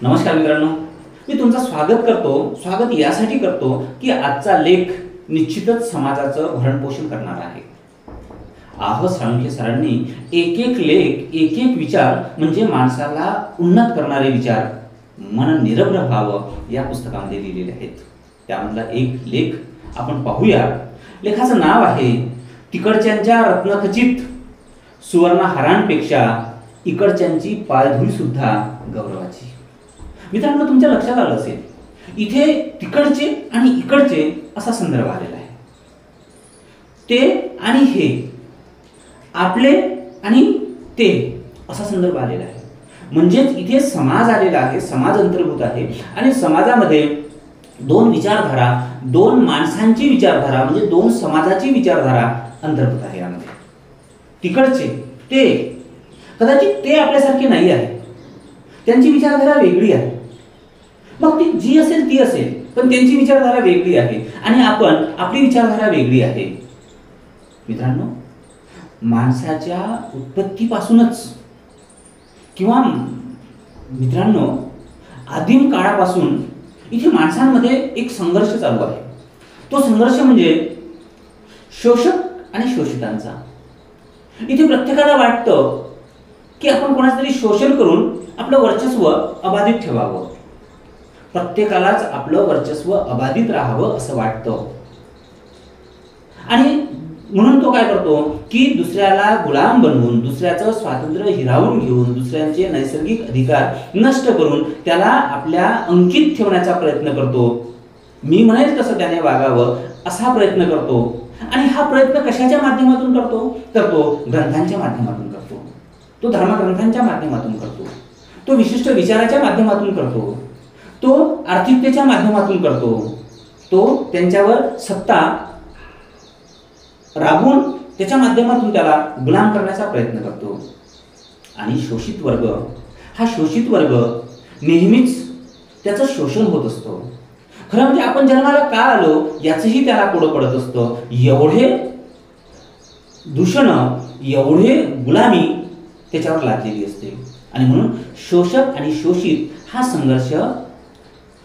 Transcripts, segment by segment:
नमस्कार मित्रांनो, मी तुमचं स्वागत यासाठी करतो की आजचा लेख निश्चितच समाजाचं भरणपोषण करणार आहे. साळुंखे सरांनी एक एक लेख, एक एक विचार म्हणजे माणसाला उन्नत करणारे विचार, मन निरभ्र व्हावं या पुस्तकामध्ये लिहिलेले आहेत. त्यामधला एक लेख आपण पाहूया. लेखाचं नाव आहे तिकडच्यांच्या रत्नखचित सुवर्णहारांपेक्षा इकडच्यांची पायधुळी सुद्धा गौरवाची. मित्रांनो, तुमच्या लक्षात आलं असेल, इथे तिकडचे आणि इकडचे असा संदर्भ आलेला आहे. ते आणि हे, आपले आणि ते असा संदर्भ आलेला आहे. म्हणजेच इथे समाज आलेला आहे, समाज अंतर्भूत आहे आणि समाजामध्ये दोन विचारधारा, दोन माणसांची विचारधारा म्हणजे दोन समाजाची विचारधारा अंतर्भूत आहे. यामध्ये तिकडचे ते कदाचित ते आपल्यासारखे नाही आहे, त्यांची विचारधारा वेगळी आहे. मग ती जी असेल ती असेल, पण त्यांची विचारधारा वेगळी आहे आणि आपली विचारधारा वेगळी आहे. मित्रांनो, माणसाच्या उत्पत्तीपासूनच किंवा मित्रांनो आदिम काळापासून इथे माणसांमध्ये एक संघर्ष चालू आहे. तो संघर्ष म्हणजे शोषक आणि शोषितांचा. इथे प्रत्येकाला वाटतं की आपण कोणाचं तरी शोषण करून आपलं वर्चस्व अबाधित ठेवावं. प्रत्येकालाच आपलं वर्चस्व अबाधित राहावं असं वाटतं आणि म्हणून तो काय करतो की दुसऱ्याला गुलाम बनवून, दुसऱ्याचं स्वातंत्र्य हिरावून घेऊन, दुसऱ्यांचे नैसर्गिक अधिकार नष्ट करून त्याला आपल्या अंकित ठेवण्याचा प्रयत्न करतो. मी म्हणेल तसं त्याने वागावं असा प्रयत्न करतो. आणि हा प्रयत्न कशाच्या माध्यमातून करतो? तर तो ग्रंथांच्या माध्यमातून करतो, तो धर्मग्रंथांच्या माध्यमातून करतो, तो विशिष्ट विचाराच्या माध्यमातून करतो, तो आर्थिकतेच्या माध्यमातून करतो, तो त्यांच्यावर सत्ता राबवून त्याच्या माध्यमातून त्याला गुलाम करण्याचा प्रयत्न करतो. आणि शोषित वर्ग, हा शोषित वर्ग नेहमीच त्याचं शोषण होत असतो. खरं म्हणजे आपण जन्माला का आलो याचंही त्याला पुढं पडत असतं. एवढे दूषण, एवढे गुलामी त्याच्यावर लादलेली असते. आणि म्हणून शोषक आणि शोषित हा संघर्ष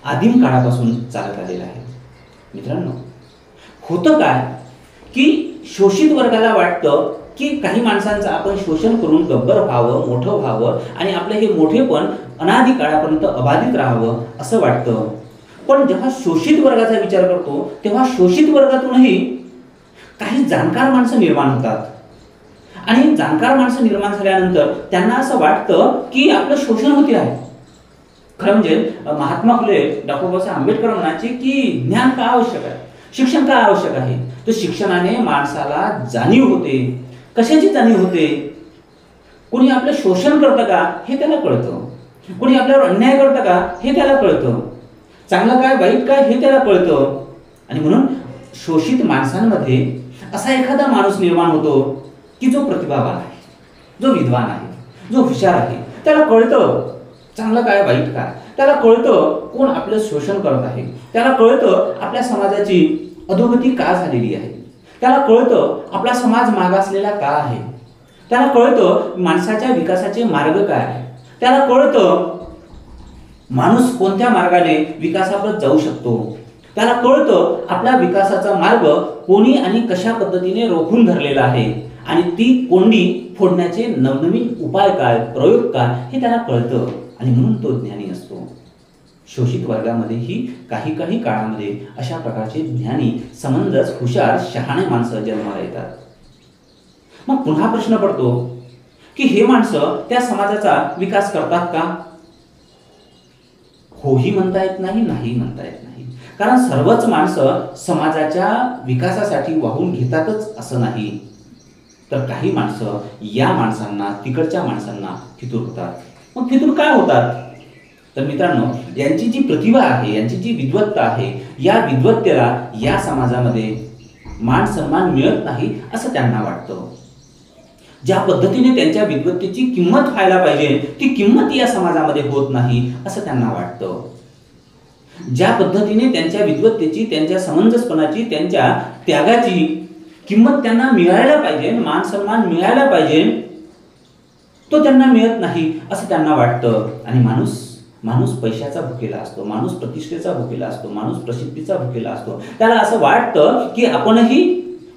आदिम काळापासून चालत आलेला आहे. मित्रांनो, होतं काय की शोषित वर्गाला वाटतं की काही माणसांचं आपण शोषण करून गब्बर व्हावं, मोठं व्हावं आणि आपलं हे मोठेपण अनादी काळापर्यंत अबाधित राहावं असं वाटतं. पण जेव्हा शोषित वर्गाचा विचार करतो तेव्हा शोषित वर्गातूनही काही जाणकार माणसं निर्माण होतात. आणि जाणकार माणसं निर्माण झाल्यानंतर त्यांना असं वाटतं की आपलं शोषण होते आहे. खरं म्हणजे महात्मा फुले, डॉक्टर बाबासाहेब आंबेडकर म्हणायचे की ज्ञान का आवश्यक आहे, शिक्षण का आवश्यक आहे? तर शिक्षणाने माणसाला जाणीव होते. कशाची जाणीव होते? कोणी आपलं शोषण करतं का हे त्याला कळतं, कोणी आपल्यावर अन्याय करतं का हे त्याला कळतं, चांगलं काय वाईट काय हे त्याला कळतं. आणि म्हणून शोषित माणसांमध्ये असा एखादा माणूस निर्माण होतो की जो प्रतिभावान आहे, जो विद्वान आहे, जो हुशार आहे. त्याला कळतं चांगलं काय वाईट काय, त्याला कळतं कोण आपलं शोषण करत आहे, त्याला कळतं आपल्या समाजाची अधोगती का झालेली आहे, त्याला कळतं आपला समाज मागासलेला का आहे, त्याला कळतं माणसाच्या विकासाचे मार्ग काय आहे, त्याला कळतं माणूस कोणत्या मार्गाने विकासाकडे जाऊ शकतो, त्याला कळतं आपल्या विकासाचा मार्ग कोणी आणि कशा पद्धतीने रोखून धरलेला आहे आणि ती कोंडी फोडण्याचे नवनवीन उपाय काय, प्रयोग काय हे त्याला कळतं. आणि म्हणून तो ज्ञानी असतो. शोषित वर्गामध्येही काही काही काळामध्ये अशा प्रकारचे ज्ञानी, समंजस, हुशार, शहाणे माणसं जन्माला येतात. मग पुन्हा प्रश्न पडतो की हे माणसं त्या समाजाचा विकास करतात का? होही म्हणता येत नाही, नाही म्हणता येत नाही. कारण सर्वच माणसं समाजाच्या विकासासाठी वाहून घेतातच असं नाही. तर काही माणसं या माणसांना, तिकडच्या माणसांना फितूर होतात. मग फितूर काय होतात? तर मित्रांनो, यांची जी प्रतिभा आहे, यांची जी विद्वत्ता आहे, या विद्वत्तेला या समाजामध्ये मान सन्मान मिळत नाही असं त्यांना वाटतं. ज्या पद्धतीने त्यांच्या विद्वत्तेची किंमत व्हायला पाहिजे ती किंमत या समाजामध्ये होत नाही असं त्यांना वाटतं. ज्या पद्धतीने त्यांच्या विद्वत्तेची, त्यांच्या समंजसपणाची, त्यांच्या त्यागाची किंमत त्यांना मिळायला पाहिजे, मान सन्मान मिळायला पाहिजे, तो त्यांना मिळत नाही असं त्यांना वाटतं. आणि माणूस माणूस पैशाचा भुकेला असतो, माणूस प्रतिष्ठेचा भुकेला असतो, माणूस प्रसिद्धीचा भुकेला असतो. त्याला असं वाटतं की आपणही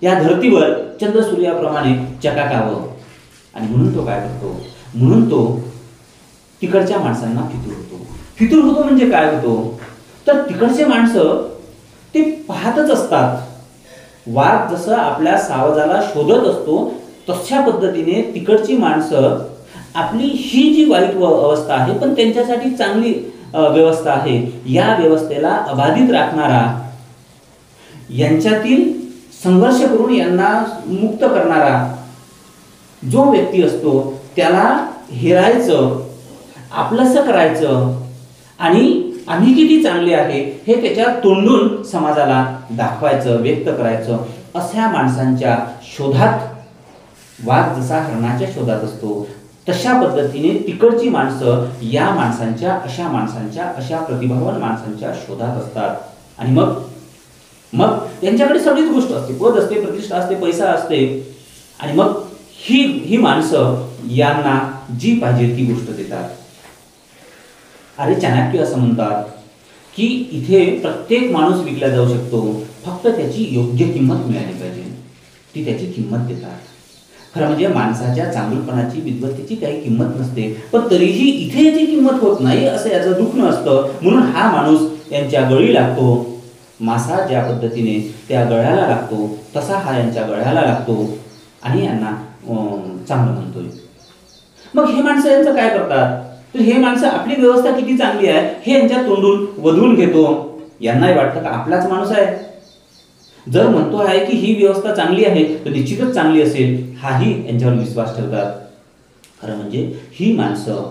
या धर्तीवर चंद्रसूर्याप्रमाणे चकाकावं. आणि म्हणून तो काय करतो, म्हणून तो तिकडच्या माणसांना फितूर होतो. फितूर होतो म्हणजे काय होतो, तर तिकडचे माणसं ते पाहतच असतात. वाघ जसं आपल्या सावजाला शोधत असतो तशा पद्धतीने तिकडची माणसं आपली ही जी वाईट अवस्था आहे पण त्यांच्यासाठी चांगली व्यवस्था आहे, या व्यवस्थेला अबाधित राखणारा, यांच्यातील संघर्ष करून यांना मुक्त करणारा जो व्यक्ती असतो त्याला हेरायचं, आपलंसं करायचं आणि आम्ही किती चांगले आहे हे त्याच्या तोंडून समाजाला दाखवायचं, व्यक्त करायचं. अशा माणसांच्या शोधात वाघ जसा हरणाच्या शोधात असतो तशा पद्धतीने तिकडची माणसं या माणसांच्या, अशा माणसांच्या, अशा प्रतिभावान माणसांच्या शोधात असतात. आणि मग त्यांच्याकडे सगळीच गोष्ट असते, पद असते, प्रतिष्ठा असते, पैसा असते. आणि मग ही माणसं यांना जी पाहिजे ती गोष्ट देतात. अरे चाणक्य असं म्हणतात की इथे प्रत्येक माणूस विकला जाऊ शकतो, फक्त त्याची योग्य किंमत मिळाली पाहिजे, ती त्याची किंमत देतात. खरं म्हणजे माणसाच्या चांगुलपणाची, विद्वत्तेची काही किंमत नसते, पण तरीही इथे याची किंमत होत नाही असं याचं दुःख नसतं. म्हणून हा माणूस यांच्या गळी लागतो. मासा ज्या पद्धतीने त्या गळ्याला लागतो तसा हा यांच्या गळ्याला लागतो आणि यांना चांगलं म्हणतोय. मग हे माणसं यांचं काय करतात, तर हे माणसं आपली व्यवस्था किती चांगली आहे हे यांच्या तोंडून वधवून घेतो. यांनाही वाटतं का आपलाच माणूस आहे, जर म्हणतो आहे की ही व्यवस्था चांगली आहे तर निश्चितच चांगली असेल, हाही यांच्यावर विश्वास ठेवतात. खरं म्हणजे ही माणसं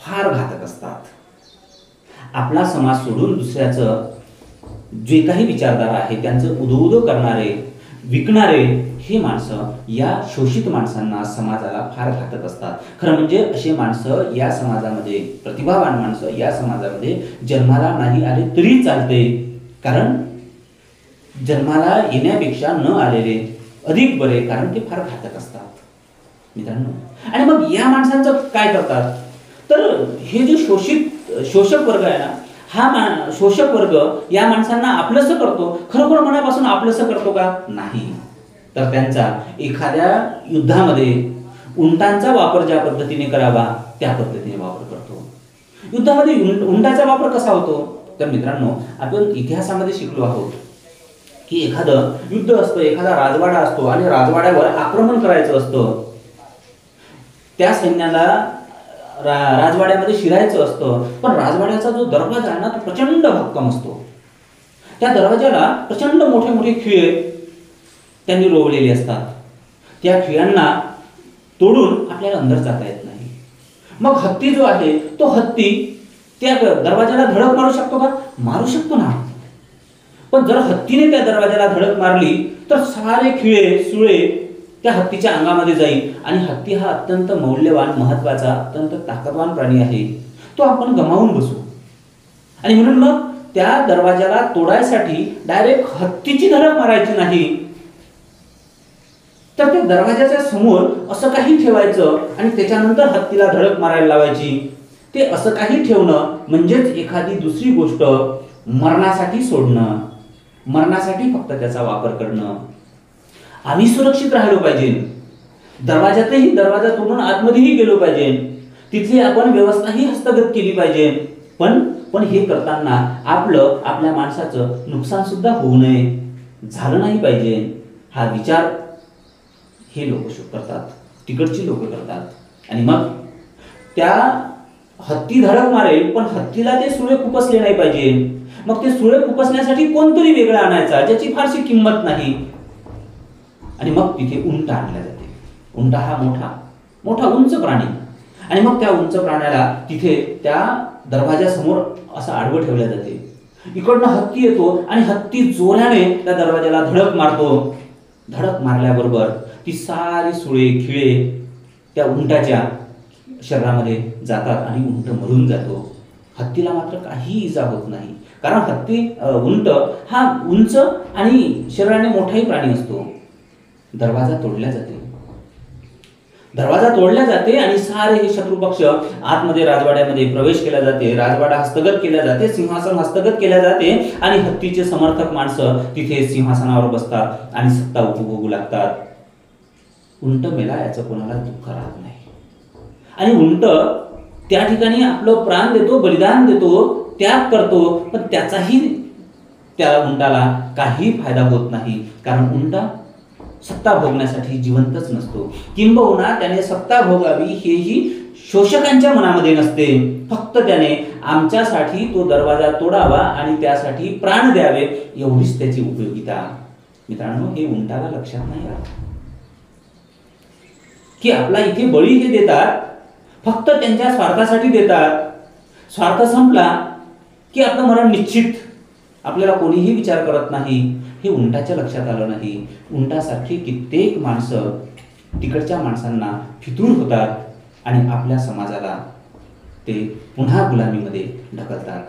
फार घातक असतात. आपला समाज सोडून दुसऱ्याचं जे काही विचारधारा आहे त्यांचं उदो करणारे, विकणारे हे माणसं या शोषित माणसांना, समाजाला फार घातक असतात. खरं म्हणजे असे माणसं या समाजामध्ये, प्रतिभावान माणसं या समाजामध्ये जन्माला नाही आले तरी चालते, कारण जन्माला येण्यापेक्षा न आलेले अधिक बरे, कारण ते फार घातक असतात मित्रांनो. आणि मग या माणसांचं काय करतात, तर हे जे शोषक वर्ग आहे ना, हा शोषक वर्ग या माणसांना आपलंसं करतो. खरोखर मनापासून आपलंसं करतो का, नाही. तर त्यांचा एखाद्या युद्धामध्ये उंटांचा वापर ज्या पद्धतीने करावा त्या पद्धतीने वापर करतो. युद्धामध्ये उंटाचा वापर कसा होतो, तर मित्रांनो आपण इतिहासामध्ये शिकलो आहोत की एखादं युद्ध असतं, एखादा राजवाडा असतो आणि राजवाड्यावर आक्रमण करायचं असतं. त्या सैन्याला राजवाड्यामध्ये शिरायचं असतं, पण राजवाड्याचा जो दरवाजा आहे ना तो प्रचंड भक्कम असतो. त्या दरवाजाला प्रचंड मोठे मोठे खिळे त्यांनी रोवलेले असतात. त्या खिळ्यांना तोडून आपल्याला अंदर जाता येत नाही. मग हत्ती जो आहे तो हत्ती त्या दरवाजाला धडक मारू शकतो का, मारू शकतो ना. पण जर हत्तीने त्या दरवाजाला धडक मारली तर सारे खिळे सुळे त्या हत्तीच्या अंगामध्ये जाईल आणि हत्ती हा अत्यंत मौल्यवान, महत्वाचा, अत्यंत ताकदवान प्राणी आहे, तो आपण गमावून बसू. आणि म्हणून मग त्या दरवाजाला तोडायसाठी डायरेक्ट हत्तीची धडक मारायची नाही, तर त्या दरवाजाच्या समोर असं काही ठेवायचं आणि त्याच्यानंतर हत्तीला धडक मारायला लावायची. ते असं काही ठेवणं म्हणजेच एखादी दुसरी गोष्ट मरणासाठी सोडणं, मरणासाठी फक्त त्याचा वापर करणं. आम्ही सुरक्षित राहिलो पाहिजे, दरवाजातही दरवाजा तोडून आतमध्येही गेलो पाहिजे, तिथली आपण व्यवस्थाही हस्तगत केली पाहिजे. पण हे करताना आपल्या माणसाचं नुकसान सुद्धा होऊ नये, झालं नाही पाहिजे, हा विचार हे लोक करतात, तिकडची लोक करतात. आणि मग त्या हत्ती धडक मारेल पण हत्तीला ते सुळे खुपसले नाही पाहिजे. मग ते सुळे खुपसण्यासाठी कोणतरी वेगळं आणायचा ज्याची फारशी किंमत नाही. आणि मग तिथे उंट आणला जाते. उंट हा मोठा उंच प्राणी, आणि मग त्या उंच प्राण्याला तिथे त्या दरवाजासमोर असं आडवं ठेवलं जाते. इकडनं हत्ती येतो आणि हत्ती जोराने त्या दरवाजाला धडक मारतो. धडक मारल्याबरोबर ती सारी सुळे खिळे त्या उंटाच्या शरीरामध्ये जातात आणि उंट मरून जातो. हत्तीला मात्र काही इजा होत नाही, कारण उंट हा उंच आणि शरीराने मोठाही प्राणी असतो. दरवाजा तोडला जाते. दरवाजा तोडला जाते आणि सारे हे शत्रुपक्ष आतमध्ये राजवाड्यामध्ये प्रवेश केला जाते, राजवाडा हस्तगत केला जाते, सिंहासन हस्तगत केल्या जाते आणि हत्तीचे समर्थक माणसं तिथे सिंहासनावर बसतात आणि सत्ता उपभोगू लागतात. उंट मेला याचं कोणाला दुःख राहत नाही आणि उंट त्या ठिकाणी आपलं प्राण देतो, बलिदान देतो, त्याग करतो, पण त्या उंटाला काही फायदा होत नाही. कारण उंट सत्ता भोगण्यासाठी जिवंतच नसतो. किंबहुना त्याने सत्ता भोगावी हेही शोषकांच्या मनामध्ये नसते. फक्त त्याने आमच्यासाठी तो दरवाजा तोडावा आणि त्यासाठी प्राण द्यावे एवढीच त्याची उपयोगिता. मित्रांनो, हे उंटाला लक्षात नाही आलं की आपला इथे बळी हे देतात फक्त त्यांच्या स्वार्थासाठी देतात. स्वार्थ संपला की आपलं मरण निश्चित, आपल्याला कोणीही विचार करत नाही. हे उंटाच्या लक्षात आलं नाही. उंटासारखी कित्येक माणसं तिकडच्या माणसांना फितूर होतात आणि आपल्या समाजाला ते पुन्हा गुलामीमध्ये ढकलतात.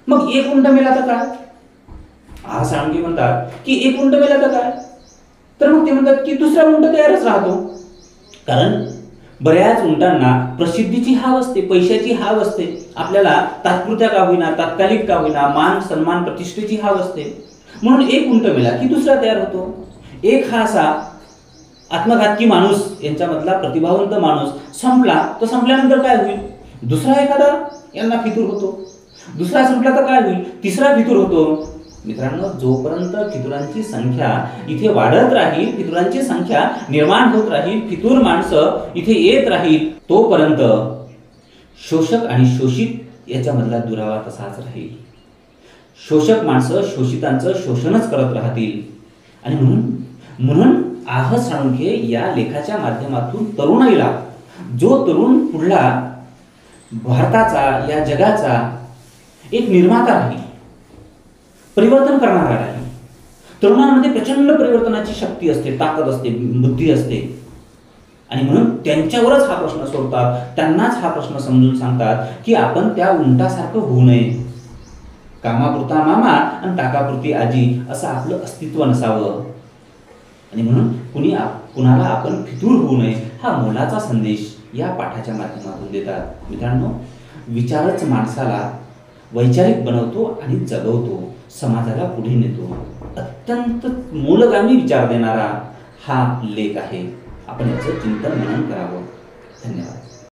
मग एक उंट मेला तर काय? हा साळुंखे म्हणतात की एक उंट मेला तर काय? तर मग ते म्हणतात की दुसरा उंट तयारच राहतो. कारण बऱ्याच उंटांना प्रसिद्धीची हाव असते, पैशाची हाव असते, आपल्याला तात्पुरत्या का होईना, तात्कालिक का होईना, मान सन्मान प्रतिष्ठेची हाव असते. म्हणून एक उंट मेला की दुसरा तयार होतो. एक हा असा आत्मघातकी माणूस, यांच्यामधला प्रतिभावंत माणूस संपला तर संपल्यानंतर काय होईल? दुसरा एखादा यांना फितूर होतो. दुसरा संपला तर काय होईल? तिसरा फितूर होतो. मित्रांनो, जोपर्यंत फितुरांची संख्या इथे वाढत राहील, फितुरांची संख्या निर्माण होत राहील, फितूर माणसं इथे येत राहील, तोपर्यंत शोषक आणि शोषित याच्यामधला दुरावा तसाच राहील. शोषक माणसं शोषितांचं शोषणच करत राहतील. आणि म्हणून आह साळुंखे या लेखाच्या माध्यमातून तरुणाईला, जो तरुण पुढला भारताचा, या जगाचा एक निर्माता राहील, परिवर्तन करणारा राहील. तरुणांमध्ये प्रचंड परिवर्तनाची शक्ती असते, ताकद असते, बुद्धी असते. आणि म्हणून त्यांच्यावरच हा प्रश्न सोडतात, त्यांनाच हा प्रश्न समजून सांगतात की आपण त्या उंटासारखं होऊ नये. कामापुरता मामा आणि टाकापुरती आजी असं आपलं अस्तित्व नसावं. आणि म्हणून कुणाला आपण फितूर होऊ नये हा मोलाचा संदेश या पाठाच्या माध्यमातून देतात. मित्रांनो, विचारच माणसाला वैचारिक बनवतो आणि जगवतो, समाजाला पुढे नेतो. अत्यंत मूलगामी विचार देणारा हा लेख आहे. आपण याचं चिंतन मनन करावं. धन्यवाद.